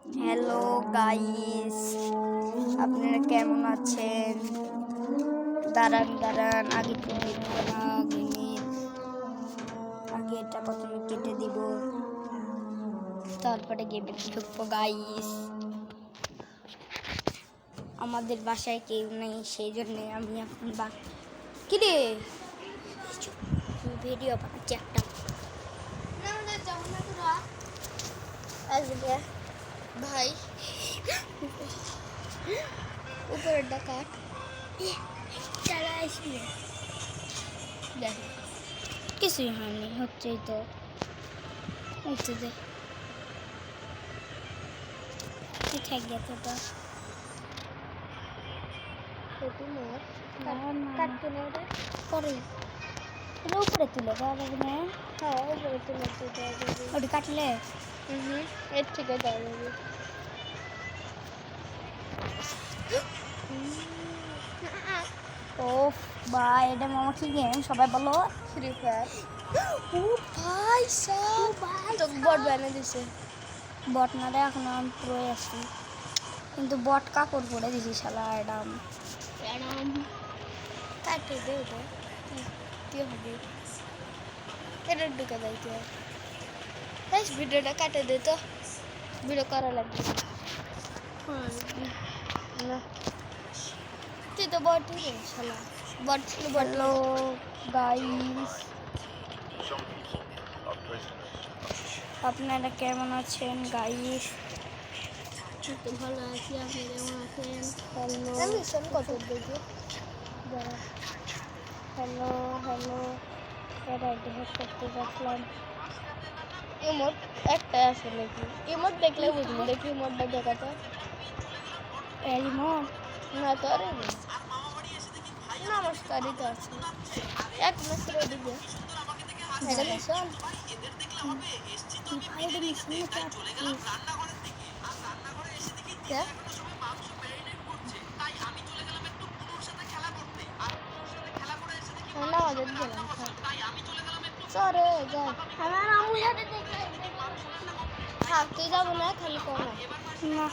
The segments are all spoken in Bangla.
হ্যালো গাইস, আপনারা কেমন আছেন? দাঁড়ান আগে টুপি দিব না, আগে এটা প্রথমে কেটে দিব, তারপরে গেমে ঢুকবো গাইস। আমাদের বাসায় কেউ নেই, সেই জন্য আমি এখন কিরে ভিডিও বানাচ্ছি একটা। আসবে ভাই, উপরের ডাকাত তারা আসবে, দেখো কিছুই হয়নি, হচ্ছেই তো হচ্ছে যে ঠিক গেছে তো পরে উপরে তুলে দেওয়া যাবে না। হ্যাঁ উপরে তুলে দেওয়া যাবে, ওটি কাটলে এর থেকে দেওয়া যাবে। ও ভাই, এটা মামা কি গেম সবাই বলো? Free fire. ও ভাই সব ভাই তো বট বানিয়ে দিছে। বট না রে, এখন আমি প্রো আছি, কিন্তু বট কাপড় পরে দিছি শালা। অ্যাডাম কাটে দে, ওটা কি হবে? এটা ঢুকে যাইতে হয়, ভিডিওটা কাটে দে তো, ভিডিও করা লাগবে না। তুই তো বট রে শালা, বট ছিল। হ্যালো গাইস, আপনারা কেমন আছেন গাইস? তো ভালো আছি, আপনি কেমন আছেন? হ্যালো আমি কত দেখি, হ্যালো হ্যালো, এরা দেখা করতে যাচ্ছিলাম। ইমোট একটা আছে নাকি? ইমোট দেখলে বুঝবো, দেখি ইমোটটা দেখাতে। ইমোট না তো, আরে নমস্কারই তো আছে, এক মাস দিবে। এটা মিশন এটা মিশন সরে যা, আমার আমুল হাতে দেখে থাকতে যাবো না, খালি কম না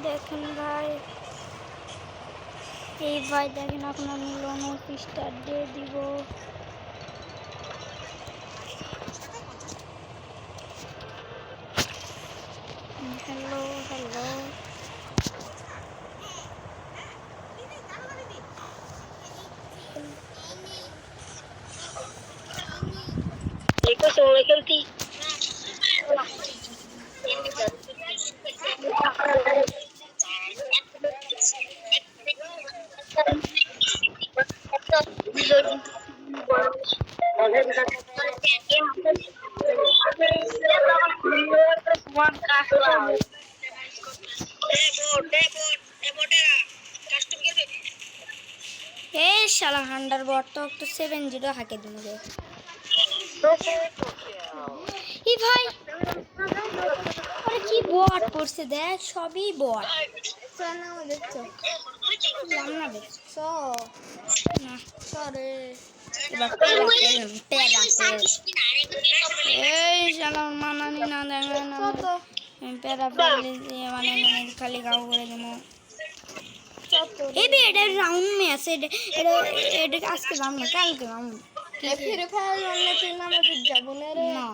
দেখেন ভাই, এই ভাই দেখেন এখন আমি লোন স্টার্ট দিয়ে দিব। হ্যালো হ্যালো, देखो सोने खेलती এই শালা হান্ডার বট তো 70 হাকে দিবে। এই ভাই আরে কি বট পড়ছে দেখ, সবই বট। না দেখছো না দেখছো না সরে এবার পেরা এই শালা মানানি না দেখে না তো পেরা পেলে মানে খালি গাও করে দেবো। এটা রাউন্ড মে আছে, এটা আজকে যাম না, কালকে যাম। ফিরে ফেলে তুই নামাতে যাবো না রে, না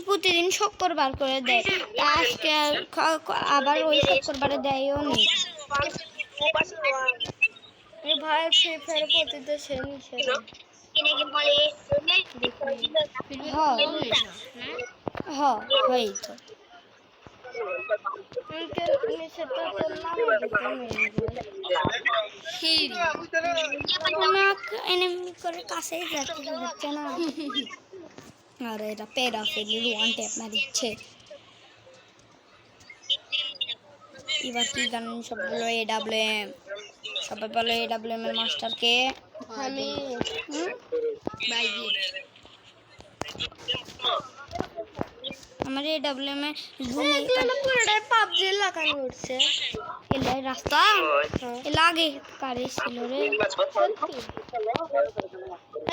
প্রতিদিন শুক্রবার করে দেয়, আজকে আবার ওই শুক্রবারে দেয়ও নি। ভাই ফ্রি ফায়ার প্রতিদিন সে নিছে হ্যাঁ হই তো কাছেই যাচ্ছে না। আর এটা পেরা ফেলি ওয়ান ট্যাপ মারিচ্ছে। এবার কি জানেন সবগুলো AWM, সবাই বলে AWM এর মাস্টারকে আমি। আমার AWM এ পুরোটাই পাবজি লাগানো উঠছে। এলাই রাস্তা লাগে কারে ছিল রে,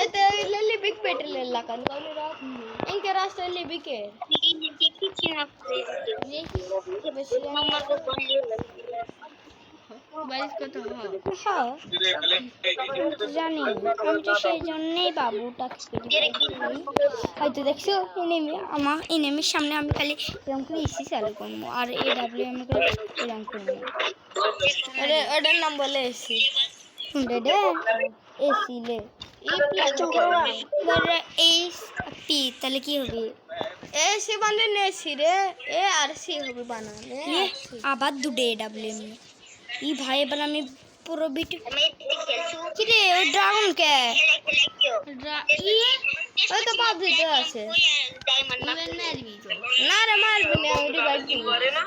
এতে লিবিক পেট্রোল লাগানো কারণ ইনকে রাস্তা লিবিকে জানি আমি তো সেই জন্যই বাবুটা হয়তো দেখছো আমার এনিমির সামনে আমি খালি এরকম করে ইসি চালু করবো আর AWM করে এরকম করবো। ওটার নাম বলে এসি এসি লে এই পি তাহলে কি হবে, এসি বানালে এসি রে এ আর সি হবে বানালে আবার দুটো AWM। ই ভাই এবার আমি পুরো বিট কি রে ও ড্রাগন কে ওই তো পাপ দিতে আছে না রে মারবি না ওই রিভাইভ দিব না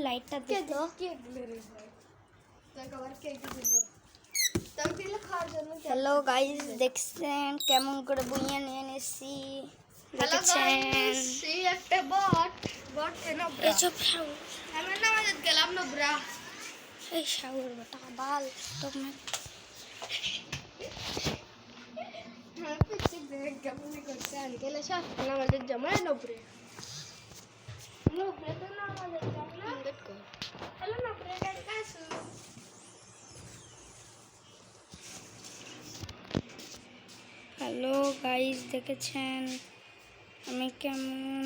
লাইটটা দে তো। হ্যালো গাইস, দেখছেন কেমন করে বুইয়া নিয়ে নিয়েছি, দেখছেন একটা বট বট কেন এসব আমি নামাজে গেলাম না ব্রা এই শাওর বটা বাল তুমি হ্যাঁ পিছে দেখ কেমন করছে আনকেলে সব নামাজে জমা নবরে নবরে তো নামাজে জমা দেখো হ্যালো নবরে কাছে। হ্যালো গাইস, দেখেছেন আমি কেমন